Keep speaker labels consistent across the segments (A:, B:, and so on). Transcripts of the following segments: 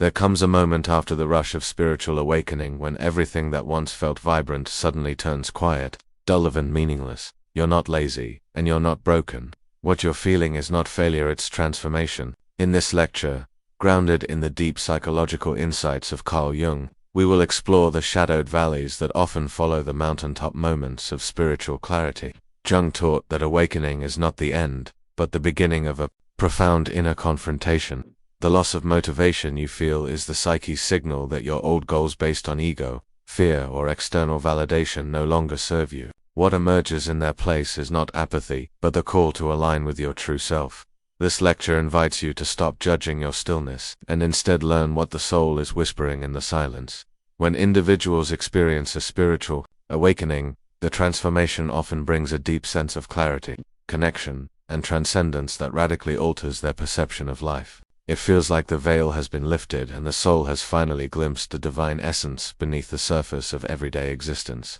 A: There comes a moment after the rush of spiritual awakening when everything that once felt vibrant suddenly turns quiet, dull and meaningless. You're not lazy, and you're not broken. What you're feeling is not failure, it's transformation. In this lecture, grounded in the deep psychological insights of Carl Jung, we will explore the shadowed valleys that often follow the mountaintop moments of spiritual clarity. Jung taught that awakening is not the end, but the beginning of a profound inner confrontation. The loss of motivation you feel is the psyche's signal that your old goals based on ego, fear, or external validation no longer serve you. What emerges in their place is not apathy, but the call to align with your true self. This lecture invites you to stop judging your stillness, and instead learn what the soul is whispering in the silence. When individuals experience a spiritual awakening, the transformation often brings a deep sense of clarity, connection, and transcendence that radically alters their perception of life. It feels like the veil has been lifted and the soul has finally glimpsed the divine essence beneath the surface of everyday existence.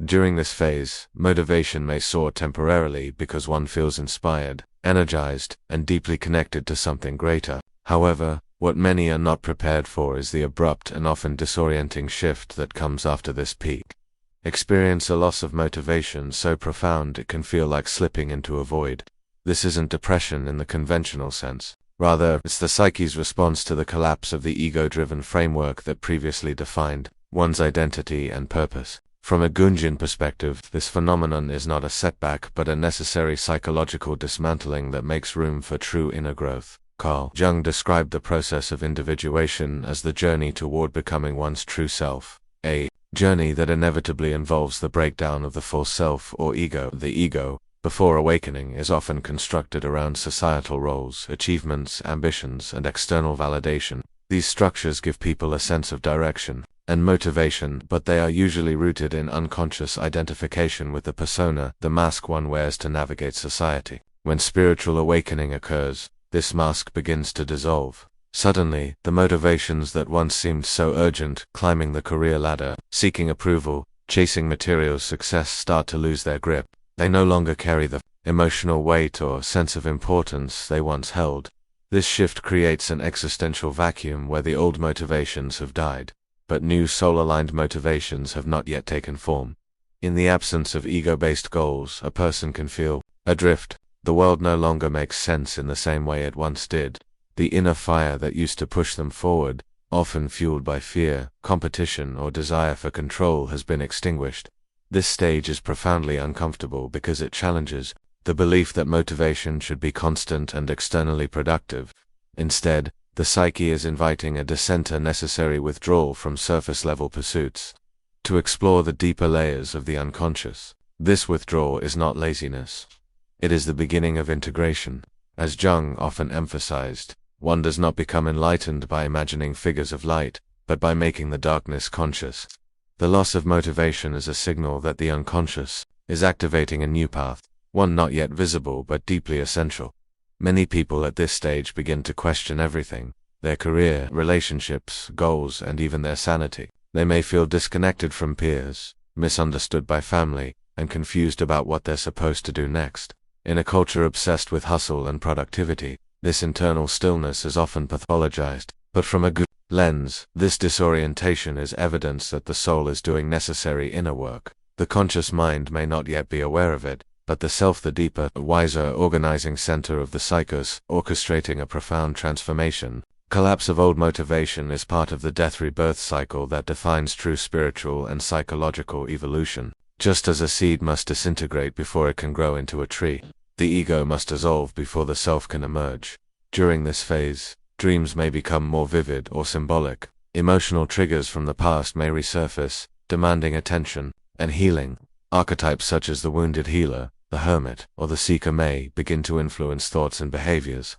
A: During this phase, motivation may soar temporarily because one feels inspired, energized, and deeply connected to something greater. However, what many are not prepared for is the abrupt and often disorienting shift that comes after this peak. Experience a loss of motivation so profound it can feel like slipping into a void. This isn't depression in the conventional sense. Rather, it's the psyche's response to the collapse of the ego-driven framework that previously defined one's identity and purpose. From a Jungian perspective, this phenomenon is not a setback but a necessary psychological dismantling that makes room for true inner growth. Carl Jung described the process of individuation as the journey toward becoming one's true self, a journey that inevitably involves the breakdown of the false self or ego. The ego, before awakening, is often constructed around societal roles, achievements, ambitions, and external validation. These structures give people a sense of direction and motivation, but they are usually rooted in unconscious identification with the persona, the mask one wears to navigate society. When spiritual awakening occurs, this mask begins to dissolve. Suddenly, the motivations that once seemed so urgent, climbing the career ladder, seeking approval, chasing material success, start to lose their grip. They no longer carry the emotional weight or sense of importance they once held. This shift creates an existential vacuum where the old motivations have died, but new soul-aligned motivations have not yet taken form. In the absence of ego-based goals, a person can feel adrift. The world no longer makes sense in the same way it once did. The inner fire that used to push them forward, often fueled by fear, competition, or desire for control, has been extinguished. This stage is profoundly uncomfortable because it challenges the belief that motivation should be constant and externally productive. Instead, the psyche is inviting a descent, a necessary withdrawal from surface-level pursuits, to explore the deeper layers of the unconscious. This withdrawal is not laziness. It is the beginning of integration. As Jung often emphasized, one does not become enlightened by imagining figures of light, but by making the darkness conscious. The loss of motivation is a signal that the unconscious is activating a new path, one not yet visible but deeply essential. Many people at this stage begin to question everything: their career, relationships, goals, and even their sanity. They may feel disconnected from peers, misunderstood by family, and confused about what they're supposed to do next. In a culture obsessed with hustle and productivity, this internal stillness is often pathologized, but from a good lens, this disorientation is evidence that the soul is doing necessary inner work. The conscious mind may not yet be aware of it, but the self, the deeper, wiser organizing center of the psychos, orchestrating a profound transformation. Collapse of old motivation is part of the death-rebirth cycle that defines true spiritual and psychological evolution. Just as a seed must disintegrate before it can grow into a tree, the ego must dissolve before the self can emerge. During this phase, dreams may become more vivid or symbolic. Emotional triggers from the past may resurface, demanding attention and healing. Archetypes such as the wounded healer, the hermit, or the seeker may begin to influence thoughts and behaviors,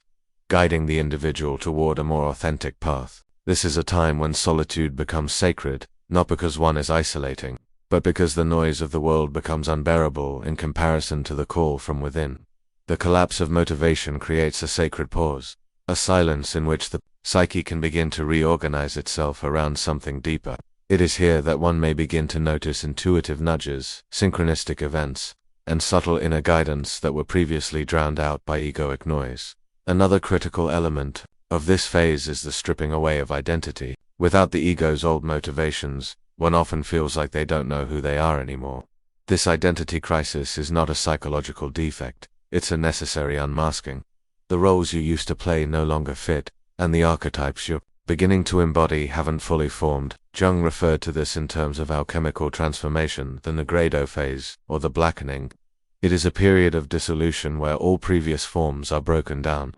A: guiding the individual toward a more authentic path. This is a time when solitude becomes sacred, not because one is isolating, but because the noise of the world becomes unbearable in comparison to the call from within. The collapse of motivation creates a sacred pause, a silence in which the psyche can begin to reorganize itself around something deeper. It is here that one may begin to notice intuitive nudges, synchronistic events, and subtle inner guidance that were previously drowned out by egoic noise. Another critical element of this phase is the stripping away of identity. Without the ego's old motivations, one often feels like they don't know who they are anymore. This identity crisis is not a psychological defect, it's a necessary unmasking. The roles you used to play no longer fit, and the archetypes you're beginning to embody haven't fully formed. Jung referred to this in terms of alchemical transformation, the nigredo phase, or the blackening. It is a period of dissolution where all previous forms are broken down.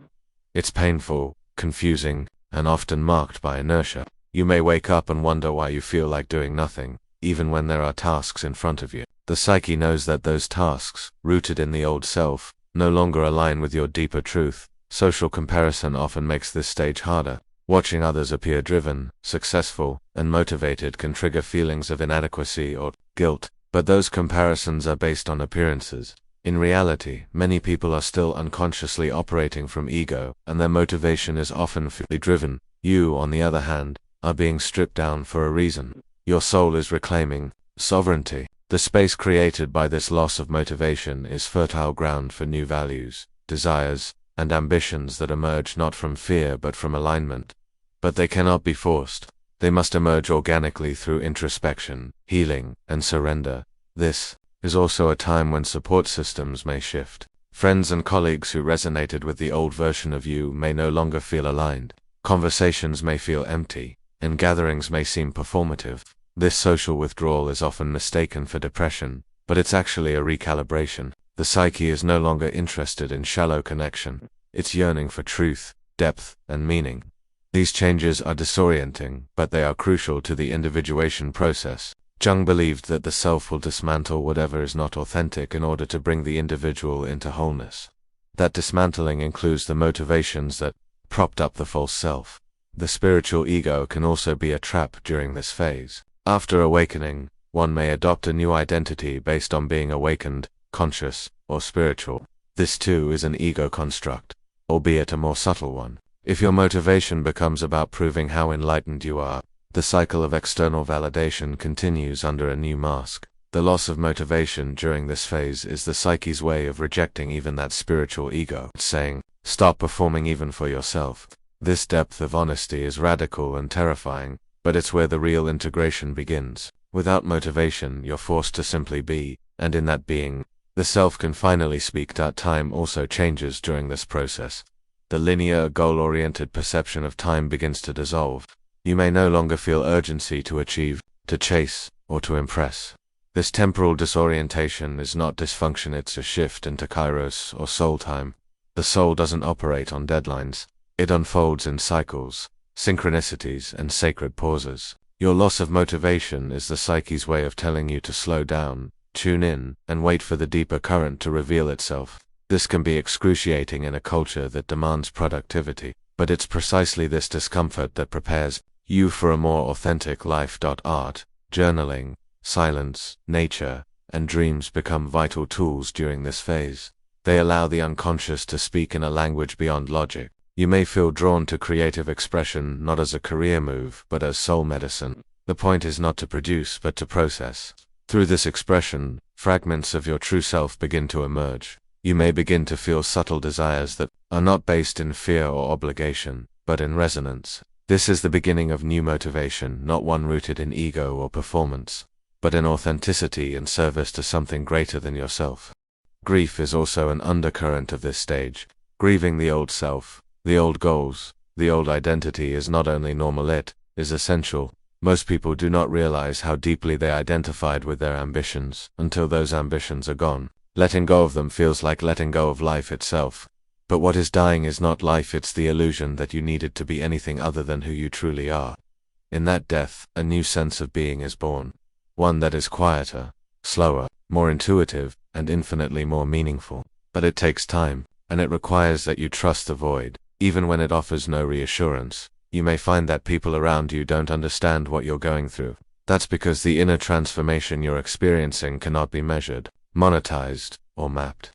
A: It's painful, confusing, and often marked by inertia. You may wake up and wonder why you feel like doing nothing, even when there are tasks in front of you. The psyche knows that those tasks, rooted in the old self, no longer align with your deeper truth. Social comparison often makes this stage harder. Watching others appear driven, successful, and motivated can trigger feelings of inadequacy or guilt, but those comparisons are based on appearances. In reality, many people are still unconsciously operating from ego, and their motivation is often fully driven. You, on the other hand, are being stripped down for a reason. Your soul is reclaiming sovereignty. The space created by this loss of motivation is fertile ground for new values, desires, and ambitions that emerge not from fear but from alignment. But they cannot be forced. They must emerge organically through introspection, healing, and surrender. This is also a time when support systems may shift. Friends and colleagues who resonated with the old version of you may no longer feel aligned. Conversations may feel empty, and gatherings may seem performative. This social withdrawal is often mistaken for depression, but it's actually a recalibration. The psyche is no longer interested in shallow connection. It's yearning for truth, depth, and meaning. These changes are disorienting, but they are crucial to the individuation process. Jung believed that the self will dismantle whatever is not authentic in order to bring the individual into wholeness. That dismantling includes the motivations that propped up the false self. The spiritual ego can also be a trap during this phase. After awakening, one may adopt a new identity based on being awakened, conscious, or spiritual. This too is an ego construct, albeit a more subtle one. If your motivation becomes about proving how enlightened you are, the cycle of external validation continues under a new mask. The loss of motivation during this phase is the psyche's way of rejecting even that spiritual ego, saying, "Stop performing even for yourself." This depth of honesty is radical and terrifying, but it's where the real integration begins. Without motivation, you're forced to simply be, and in that being, the self can finally speak. Time also changes during this process. The linear, goal-oriented perception of time begins to dissolve. You may no longer feel urgency to achieve, to chase, or to impress. This temporal disorientation is not dysfunction, it's a shift into kairos or soul time. The soul doesn't operate on deadlines. It unfolds in cycles, synchronicities, and sacred pauses. Your loss of motivation is the psyche's way of telling you to slow down, tune in, and wait for the deeper current to reveal itself. This can be excruciating in a culture that demands productivity, but it's precisely this discomfort that prepares you for a more authentic life. Art, journaling, silence, nature, and dreams become vital tools during this phase. They allow the unconscious to speak in a language beyond logic. You may feel drawn to creative expression not as a career move, but as soul medicine. The point is not to produce, but to process. Through this expression, fragments of your true self begin to emerge. You may begin to feel subtle desires that are not based in fear or obligation, but in resonance. This is the beginning of new motivation, not one rooted in ego or performance, but in authenticity and service to something greater than yourself. Grief is also an undercurrent of this stage. Grieving the old self, the old goals, the old identity is not only normal, it is essential. Most people do not realize how deeply they identified with their ambitions until those ambitions are gone. Letting go of them feels like letting go of life itself. But what is dying is not life, it's the illusion that you needed to be anything other than who you truly are. In that death, a new sense of being is born. One that is quieter, slower, more intuitive, and infinitely more meaningful. But it takes time, and it requires that you trust the void, even when it offers no reassurance. You may find that people around you don't understand what you're going through. That's because the inner transformation you're experiencing cannot be measured, monetized, or mapped.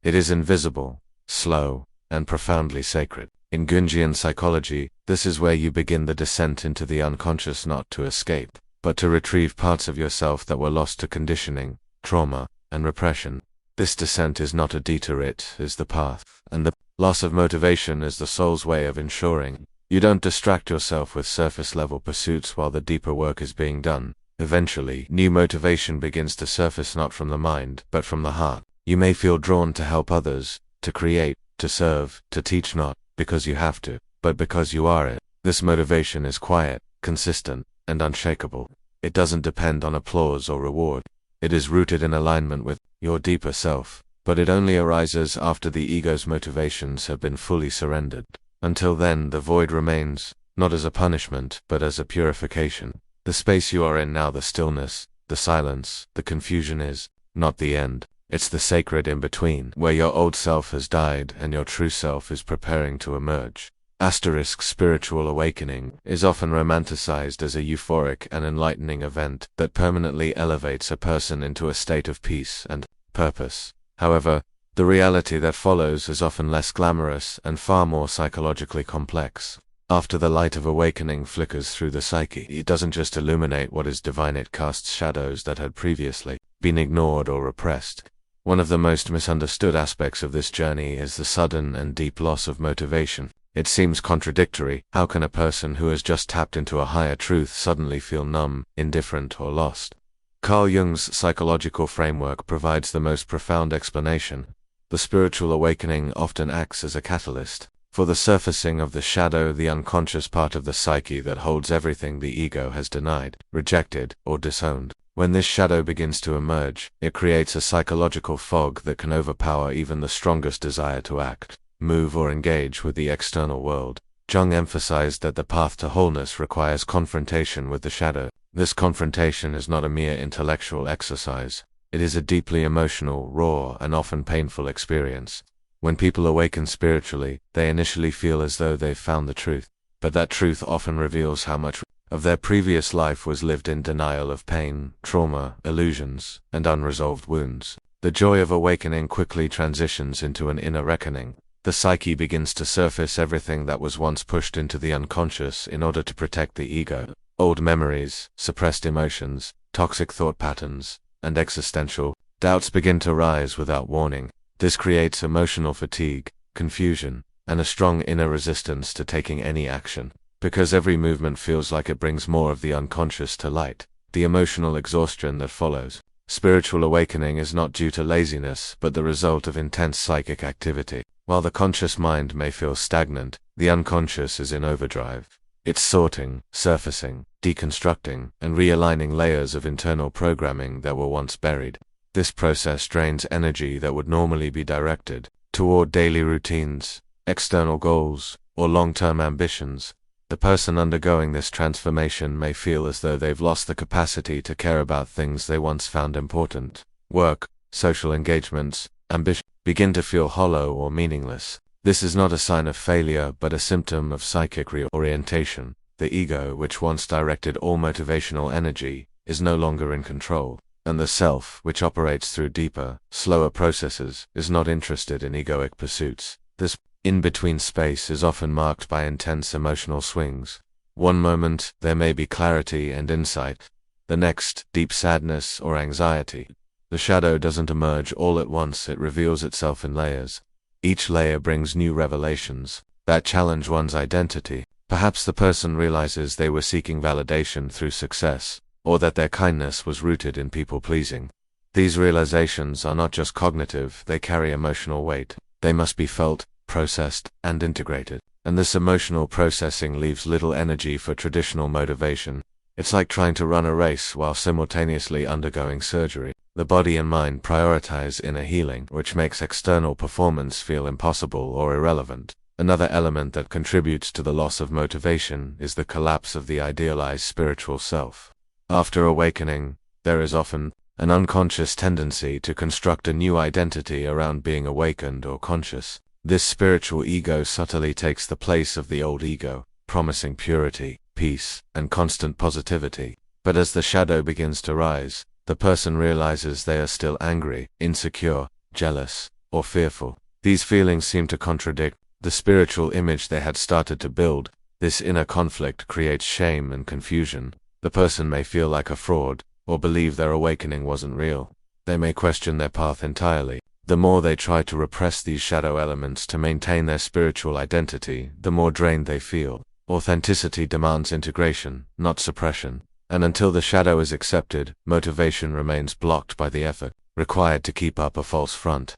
A: It is invisible, slow, and profoundly sacred. In Jungian psychology, this is where you begin the descent into the unconscious, not to escape, but to retrieve parts of yourself that were lost to conditioning, trauma, and repression. This descent is not a detour, it is the path, and the Loss of motivation is the soul's way of ensuring you don't distract yourself with surface-level pursuits while the deeper work is being done. Eventually, new motivation begins to surface not from the mind, but from the heart. You may feel drawn to help others, to create, to serve, to teach not because you have to, but because you are it. This motivation is quiet, consistent, and unshakable. It doesn't depend on applause or reward. It is rooted in alignment with your deeper self, but it only arises after the ego's motivations have been fully surrendered. Until then, the void remains, not as a punishment, but as a purification. The space you are in now, the stillness, the silence, the confusion is not the end. It's the sacred in-between, where your old self has died and your true self is preparing to emerge. Spiritual awakening is often romanticized as a euphoric and enlightening event that permanently elevates a person into a state of peace and purpose. However, the reality that follows is often less glamorous and far more psychologically complex. After the light of awakening flickers through the psyche, it doesn't just illuminate what is divine, it casts shadows that had previously been ignored or repressed. One of the most misunderstood aspects of this journey is the sudden and deep loss of motivation. It seems contradictory. How can a person who has just tapped into a higher truth suddenly feel numb, indifferent, or lost? Carl Jung's psychological framework provides the most profound explanation. The spiritual awakening often acts as a catalyst for the surfacing of the shadow, the unconscious part of the psyche that holds everything the ego has denied, rejected, or disowned. When this shadow begins to emerge, it creates a psychological fog that can overpower even the strongest desire to act, move, or engage with the external world. Jung emphasized that the path to wholeness requires confrontation with the shadow. This confrontation is not a mere intellectual exercise. It is a deeply emotional, raw, and often painful experience. When people awaken spiritually, they initially feel as though they've found the truth, but that truth often reveals how much of their previous life was lived in denial of pain, trauma, illusions, and unresolved wounds. The joy of awakening quickly transitions into an inner reckoning. The psyche begins to surface everything that was once pushed into the unconscious in order to protect the ego. Old memories, suppressed emotions, toxic thought patterns, and existential doubts begin to rise without warning. This creates emotional fatigue, confusion, and a strong inner resistance to taking any action. Because every movement feels like it brings more of the unconscious to light, the emotional exhaustion that follows. Spiritual awakening is not due to laziness, but the result of intense psychic activity. While the conscious mind may feel stagnant, the unconscious is in overdrive. It's sorting, surfacing, deconstructing, and realigning layers of internal programming that were once buried. This process drains energy that would normally be directed toward daily routines, external goals, or long-term ambitions. The person undergoing this transformation may feel as though they've lost the capacity to care about things they once found important. Work, social engagements, ambition begin to feel hollow or meaningless. This is not a sign of failure, but a symptom of psychic reorientation. The ego, which once directed all motivational energy, is no longer in control, and the self, which operates through deeper, slower processes, is not interested in egoic pursuits. This in-between space is often marked by intense emotional swings. One moment, there may be clarity and insight. The next, deep sadness or anxiety. The shadow doesn't emerge all at once, it reveals itself in layers. Each layer brings new revelations that challenge one's identity. Perhaps the person realizes they were seeking validation through success, or that their kindness was rooted in people-pleasing. These realizations are not just cognitive, they carry emotional weight. They must be felt, processed, and integrated. And this emotional processing leaves little energy for traditional motivation. It's like trying to run a race while simultaneously undergoing surgery. The body and mind prioritize inner healing, which makes external performance feel impossible or irrelevant. Another element that contributes to the loss of motivation is the collapse of the idealized spiritual self. After awakening, there is often an unconscious tendency to construct a new identity around being awakened or conscious. This spiritual ego subtly takes the place of the old ego, promising purity, peace, and constant positivity. But as the shadow begins to rise, the person realizes they are still angry, insecure, jealous, or fearful. These feelings seem to contradict the spiritual image they had started to build. This inner conflict creates shame and confusion. The person may feel like a fraud, or believe their awakening wasn't real. They may question their path entirely. The more they try to repress these shadow elements to maintain their spiritual identity, the more drained they feel. Authenticity demands integration, not suppression. And until the shadow is accepted, motivation remains blocked by the effort required to keep up a false front.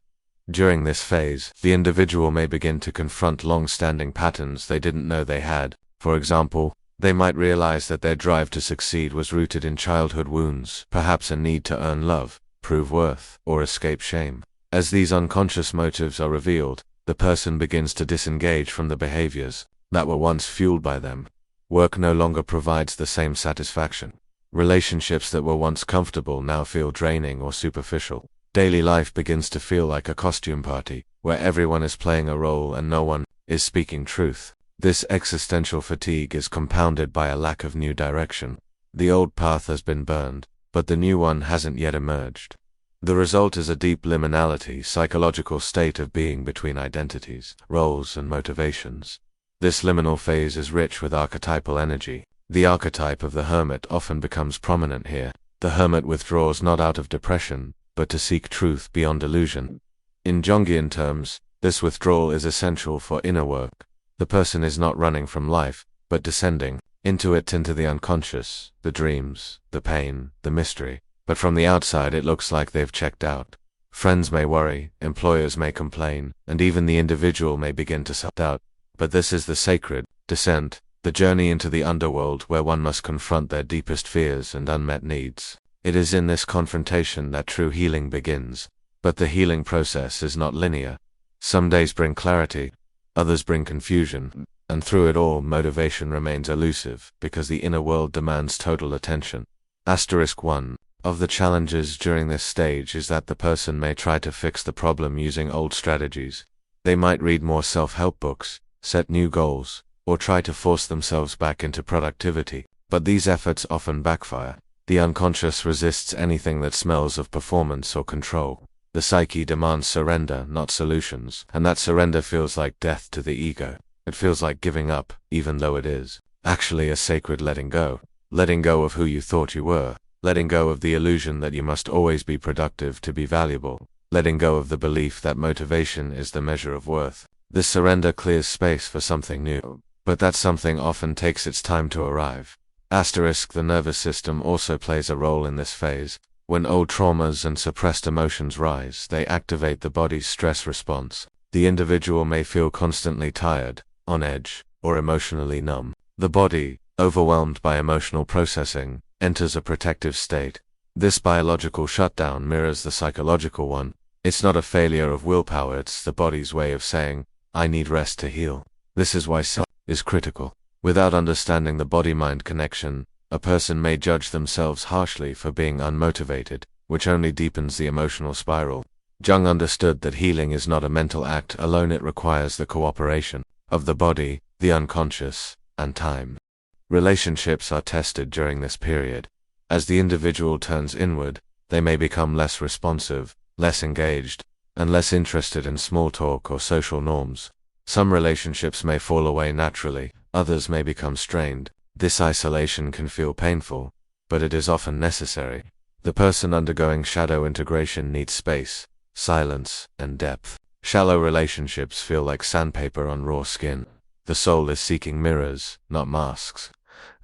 A: During this phase, the individual may begin to confront long-standing patterns they didn't know they had. For example, they might realize that their drive to succeed was rooted in childhood wounds, perhaps a need to earn love, prove worth, or escape shame. As these unconscious motives are revealed, the person begins to disengage from the behaviors that were once fueled by them. Work no longer provides the same satisfaction. Relationships that were once comfortable now feel draining or superficial. Daily life begins to feel like a costume party, where everyone is playing a role and no one is speaking truth. This existential fatigue is compounded by a lack of new direction. The old path has been burned, but the new one hasn't yet emerged. The result is a deep liminality, psychological state of being between identities, roles, and motivations. This liminal phase is rich with archetypal energy. The archetype of the hermit often becomes prominent here. The hermit withdraws not out of depression, but to seek truth beyond illusion. In Jungian terms, this withdrawal is essential for inner work. The person is not running from life, but descending into the unconscious, the dreams, the pain, the mystery. But from the outside it looks like they've checked out. Friends may worry, employers may complain, and even the individual may begin to self-doubt. But this is the sacred descent, the journey into the underworld where one must confront their deepest fears and unmet needs. It is in this confrontation that true healing begins. But the healing process is not linear. Some days bring clarity, others bring confusion, and through it all motivation remains elusive because the inner world demands total attention. *1. Of the challenges during this stage is that the person may try to fix the problem using old strategies. They might read more self-help books, set new goals, or try to force themselves back into productivity, but these efforts often backfire. The unconscious resists anything that smells of performance or control. The psyche demands surrender, not solutions, and that surrender feels like death to the ego. It feels like giving up, even though it is actually a sacred letting go. Letting go of who you thought you were. Letting go of the illusion that you must always be productive to be valuable. Letting go of the belief that motivation is the measure of worth. This surrender clears space for something new, but that something often takes its time to arrive. The nervous system also plays a role in this phase. When old traumas and suppressed emotions rise, they activate the body's stress response. The individual may feel constantly tired, on edge, or emotionally numb. The body, overwhelmed by emotional processing, enters a protective state. This biological shutdown mirrors the psychological one. It's not a failure of willpower, it's the body's way of saying, I need rest to heal. This is why self is critical. Without understanding the body-mind connection, a person may judge themselves harshly for being unmotivated, which only deepens the emotional spiral. Jung understood that healing is not a mental act alone, it requires the cooperation of the body, the unconscious, and time. Relationships are tested during this period. As the individual turns inward, they may become less responsive, less engaged, and less interested in small talk or social norms. Some relationships may fall away naturally, others may become strained. This isolation can feel painful, but it is often necessary. The person undergoing shadow integration needs space, silence, and depth. Shallow relationships feel like sandpaper on raw skin. The soul is seeking mirrors, not masks,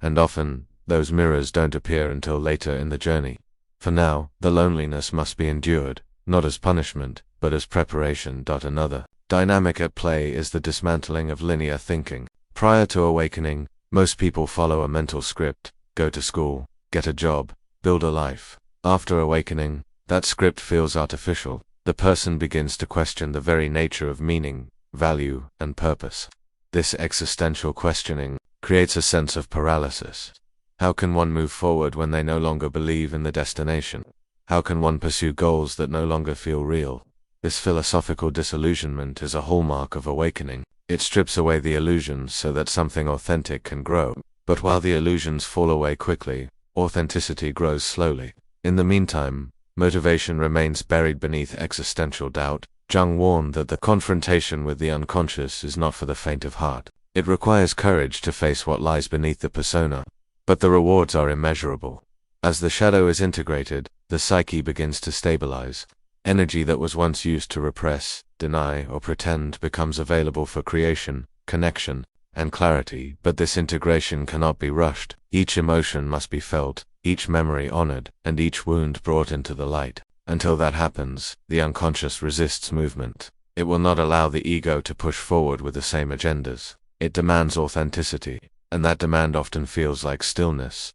A: and often, those mirrors don't appear until later in the journey. For now, the loneliness must be endured, not as punishment, but as preparation. Another dynamic at play is the dismantling of linear thinking. Prior to awakening, most people follow a mental script: go to school, get a job, build a life. After awakening, that script feels artificial. The person begins to question the very nature of meaning, value, and purpose. This existential questioning creates a sense of paralysis. How can one move forward when they no longer believe in the destination? How can one pursue goals that no longer feel real? This philosophical disillusionment is a hallmark of awakening. It strips away the illusions so that something authentic can grow. But while the illusions fall away quickly, authenticity grows slowly. In the meantime, motivation remains buried beneath existential doubt. Jung warned that the confrontation with the unconscious is not for the faint of heart. It requires courage to face what lies beneath the persona. But the rewards are immeasurable. As the shadow is integrated, the psyche begins to stabilize. Energy that was once used to repress, deny, or pretend becomes available for creation, connection, and clarity, but this integration cannot be rushed. Each emotion must be felt, each memory honored, and each wound brought into the light. Until that happens, the unconscious resists movement. It will not allow the ego to push forward with the same agendas. It demands authenticity, and that demand often feels like stillness.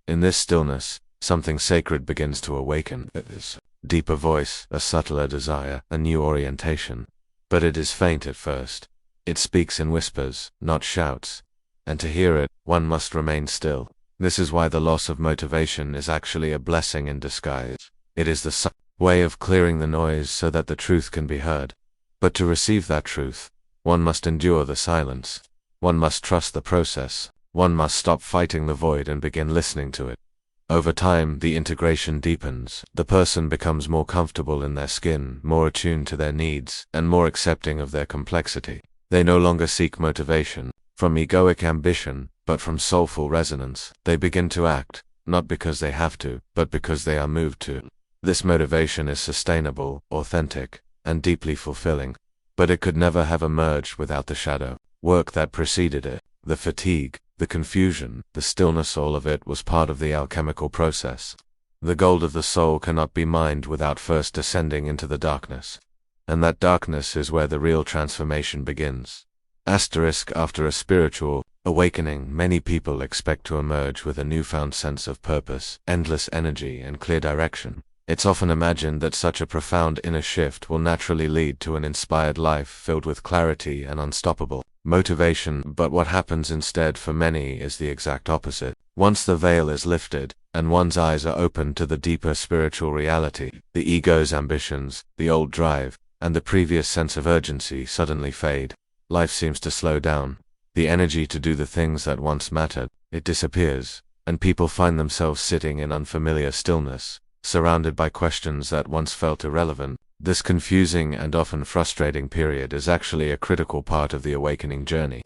A: In this stillness, something sacred begins to awaken. It is a deeper voice, a subtler desire, a new orientation. But it is faint at first. It speaks in whispers, not shouts. And to hear it, one must remain still. This is why the loss of motivation is actually a blessing in disguise. It is the way of clearing the noise so that the truth can be heard. But to receive that truth, one must endure the silence. One must trust the process. One must stop fighting the void and begin listening to it. Over time, the integration deepens. The person becomes more comfortable in their skin, more attuned to their needs, and more accepting of their complexity. They no longer seek motivation from egoic ambition, but from soulful resonance. They begin to act, not because they have to, but because they are moved to. This motivation is sustainable, authentic, and deeply fulfilling. But it could never have emerged without the shadow work that preceded it. The fatigue, the confusion, the stillness, all of it was part of the alchemical process. The gold of the soul cannot be mined without first descending into the darkness. And that darkness is where the real transformation begins. After a spiritual awakening, many people expect to emerge with a newfound sense of purpose, endless energy, and clear direction. It's often imagined that such a profound inner shift will naturally lead to an inspired life filled with clarity and unstoppable motivation, but what happens instead for many is the exact opposite. Once the veil is lifted, and one's eyes are opened to the deeper spiritual reality, the ego's ambitions, the old drive, and the previous sense of urgency suddenly fade. Life seems to slow down. The energy to do the things that once mattered, it disappears, and people find themselves sitting in unfamiliar stillness, surrounded by questions that once felt irrelevant. This confusing and often frustrating period is actually a critical part of the awakening journey.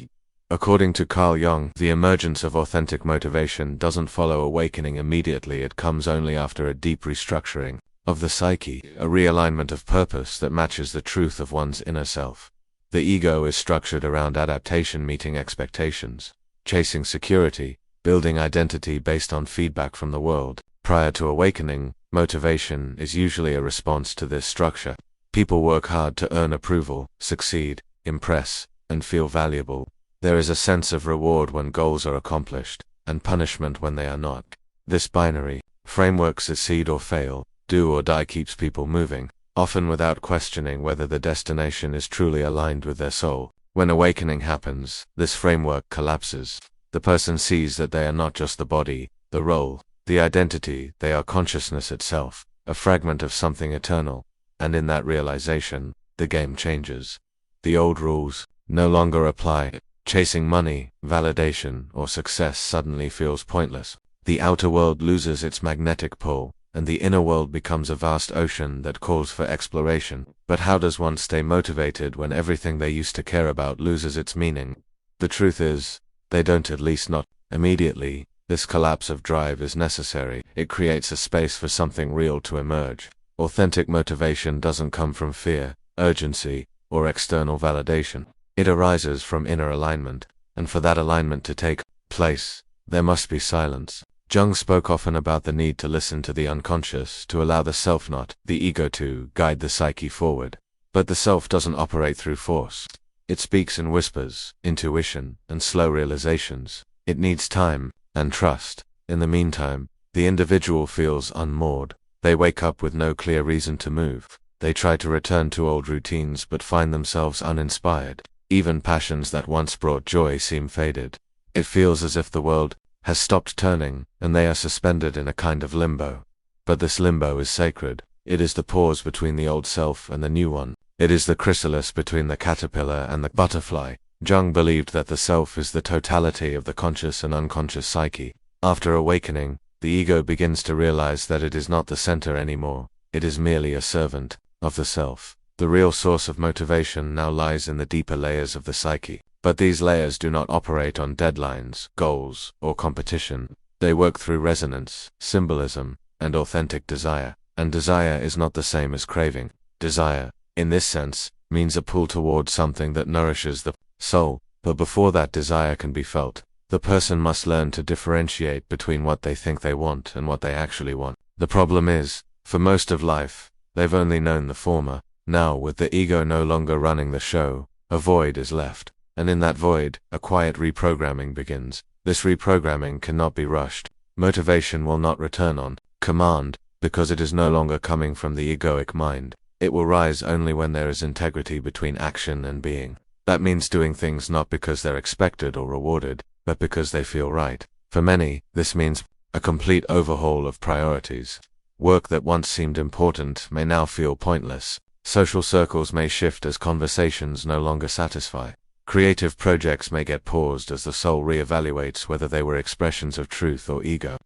A: According to Carl Jung, the emergence of authentic motivation doesn't follow awakening immediately. It comes only after a deep restructuring of the psyche, a realignment of purpose that matches the truth of one's inner self. The ego is structured around adaptation, meeting expectations, chasing security, building identity based on feedback from the world. Prior to awakening, motivation is usually a response to this structure. People work hard to earn approval, succeed, impress, and feel valuable. There is a sense of reward when goals are accomplished, and punishment when they are not. This binary framework, succeed or fail, do or die, keeps people moving, often without questioning whether the destination is truly aligned with their soul. When awakening happens, this framework collapses. The person sees that they are not just the body, the role, the identity, they are consciousness itself, a fragment of something eternal, and in that realization, the game changes. The old rules no longer apply. Chasing money, validation, or success suddenly feels pointless. The outer world loses its magnetic pull, and the inner world becomes a vast ocean that calls for exploration. But how does one stay motivated when everything they used to care about loses its meaning? The truth is, they don't, at least not immediately. This collapse of drive is necessary. It creates a space for something real to emerge. Authentic motivation doesn't come from fear, urgency, or external validation. It arises from inner alignment, and for that alignment to take place, there must be silence. Jung spoke often about the need to listen to the unconscious, to allow the self, not the ego, to guide the psyche forward. But the self doesn't operate through force. It speaks in whispers, intuition, and slow realizations. It needs time and trust. In the meantime, the individual feels unmoored. They wake up with no clear reason to move. They try to return to old routines but find themselves uninspired. Even passions that once brought joy seem faded. It feels as if the world has stopped turning, and they are suspended in a kind of limbo. But this limbo is sacred. It is the pause between the old self and the new one. It is the chrysalis between the caterpillar and the butterfly. Jung believed that the self is the totality of the conscious and unconscious psyche. After awakening, the ego begins to realize that it is not the center anymore. It is merely a servant of the self. The real source of motivation now lies in the deeper layers of the psyche. But these layers do not operate on deadlines, goals, or competition. They work through resonance, symbolism, and authentic desire. And desire is not the same as craving. Desire, in this sense, means a pull towards something that nourishes the soul, but before that desire can be felt, the person must learn to differentiate between what they think they want and what they actually want. The problem is, for most of life, they've only known the former. Now, with the ego no longer running the show, a void is left, and in that void, a quiet reprogramming begins. This reprogramming cannot be rushed. Motivation will not return on command, because it is no longer coming from the egoic mind. It will rise only when there is integrity between action and being. That means doing things not because they're expected or rewarded, but because they feel right. For many, this means a complete overhaul of priorities. Work that once seemed important may now feel pointless. Social circles may shift as conversations no longer satisfy. Creative projects may get paused as the soul reevaluates whether they were expressions of truth or ego.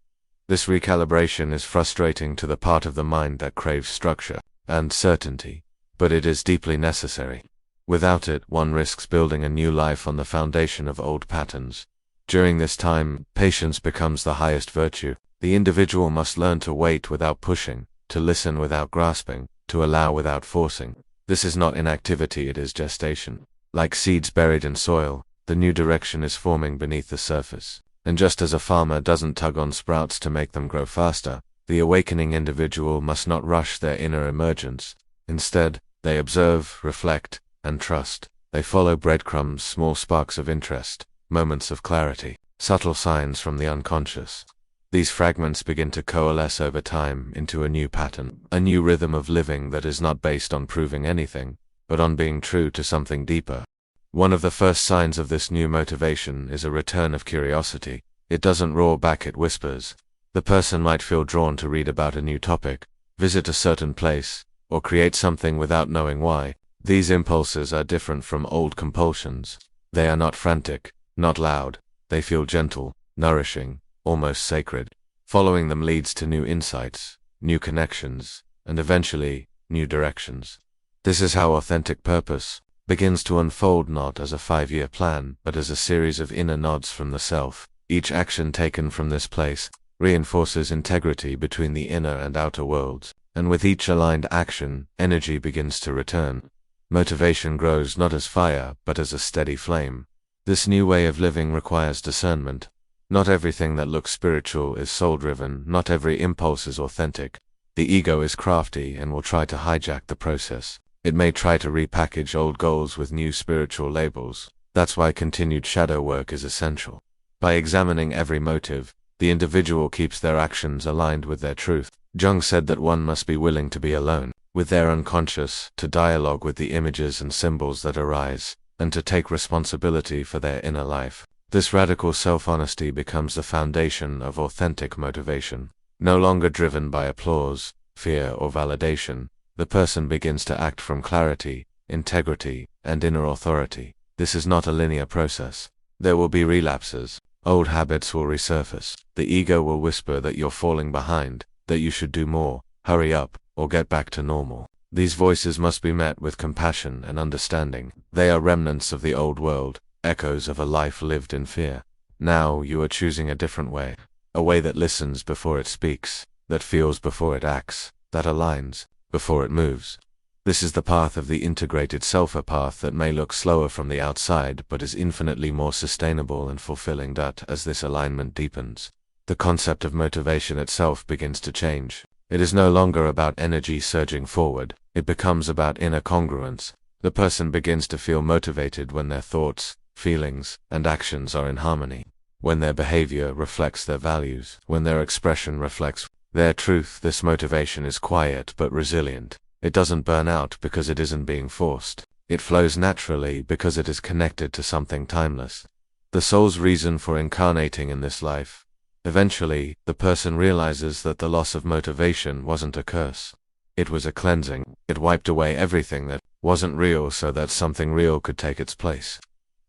A: This recalibration is frustrating to the part of the mind that craves structure and certainty, but it is deeply necessary. Without it, one risks building a new life on the foundation of old patterns. During this time, patience becomes the highest virtue. The individual must learn to wait without pushing, to listen without grasping, to allow without forcing. This is not inactivity, it is gestation. Like seeds buried in soil, the new direction is forming beneath the surface. And just as a farmer doesn't tug on sprouts to make them grow faster, the awakening individual must not rush their inner emergence. Instead, they observe, reflect, and trust. They follow breadcrumbs, small sparks of interest, moments of clarity, subtle signs from the unconscious. These fragments begin to coalesce over time into a new pattern, a new rhythm of living that is not based on proving anything, but on being true to something deeper. One of the first signs of this new motivation is a return of curiosity. It doesn't roar back, it whispers. The person might feel drawn to read about a new topic, visit a certain place, or create something without knowing why. These impulses are different from old compulsions. They are not frantic, not loud. They feel gentle, nourishing, almost sacred. Following them leads to new insights, new connections, and eventually, new directions. This is how authentic purpose begins to unfold, not as a 5-year plan, but as a series of inner nods from the self. Each action taken from this place reinforces integrity between the inner and outer worlds, and with each aligned action, energy begins to return. Motivation grows not as fire, but as a steady flame. This new way of living requires discernment. Not everything that looks spiritual is soul-driven, not every impulse is authentic. The ego is crafty and will try to hijack the process. It may try to repackage old goals with new spiritual labels. That's why continued shadow work is essential. By examining every motive, the individual keeps their actions aligned with their truth. Jung said that one must be willing to be alone with their unconscious, to dialogue with the images and symbols that arise, and to take responsibility for their inner life. This radical self-honesty becomes the foundation of authentic motivation. No longer driven by applause, fear, or validation, the person begins to act from clarity, integrity, and inner authority. This is not a linear process. There will be relapses. Old habits will resurface. The ego will whisper that you're falling behind, that you should do more, hurry up, or get back to normal. These voices must be met with compassion and understanding. They are remnants of the old world, echoes of a life lived in fear. Now you are choosing a different way, a way that listens before it speaks, that feels before it acts, that aligns before it moves. This is the path of the integrated self, a path that may look slower from the outside but is infinitely more sustainable and fulfilling. As this alignment deepens, the concept of motivation itself begins to change. It is no longer about energy surging forward, it becomes about inner congruence. The person begins to feel motivated when their thoughts, feelings, and actions are in harmony, when their behavior reflects their values, when their expression reflects their truth. This motivation is quiet but resilient. It doesn't burn out because it isn't being forced. It flows naturally because it is connected to something timeless. The soul's reason for incarnating in this life. Eventually, the person realizes that the loss of motivation wasn't a curse. It was a cleansing. It wiped away everything that wasn't real so that something real could take its place.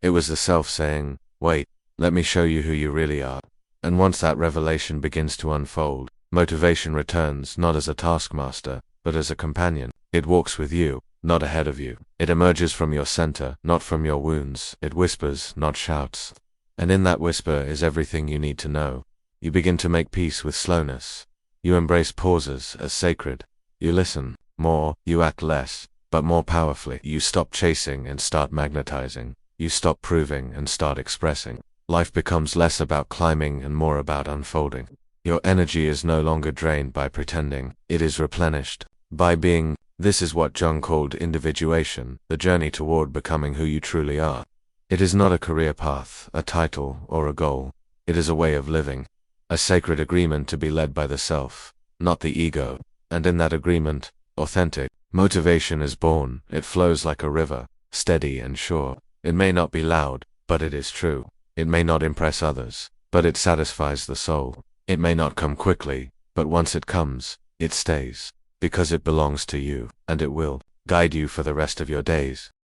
A: It was the self saying, "Wait, let me show you who you really are." And once that revelation begins to unfold, motivation returns not as a taskmaster, but as a companion. It walks with you, not ahead of you. It emerges from your center, not from your wounds. It whispers, not shouts. And in that whisper is everything you need to know. You begin to make peace with slowness. You embrace pauses as sacred. You listen more, you act less, but more powerfully. You stop chasing and start magnetizing. You stop proving and start expressing. Life becomes less about climbing and more about unfolding. Your energy is no longer drained by pretending, it is replenished by being. This is what Jung called individuation, the journey toward becoming who you truly are. It is not a career path, a title, or a goal. It is a way of living, a sacred agreement to be led by the self, not the ego. And in that agreement, authentic motivation is born. It flows like a river, steady and sure. It may not be loud, but it is true. It may not impress others, but it satisfies the soul. It may not come quickly, but once it comes, it stays, because it belongs to you, and it will guide you for the rest of your days.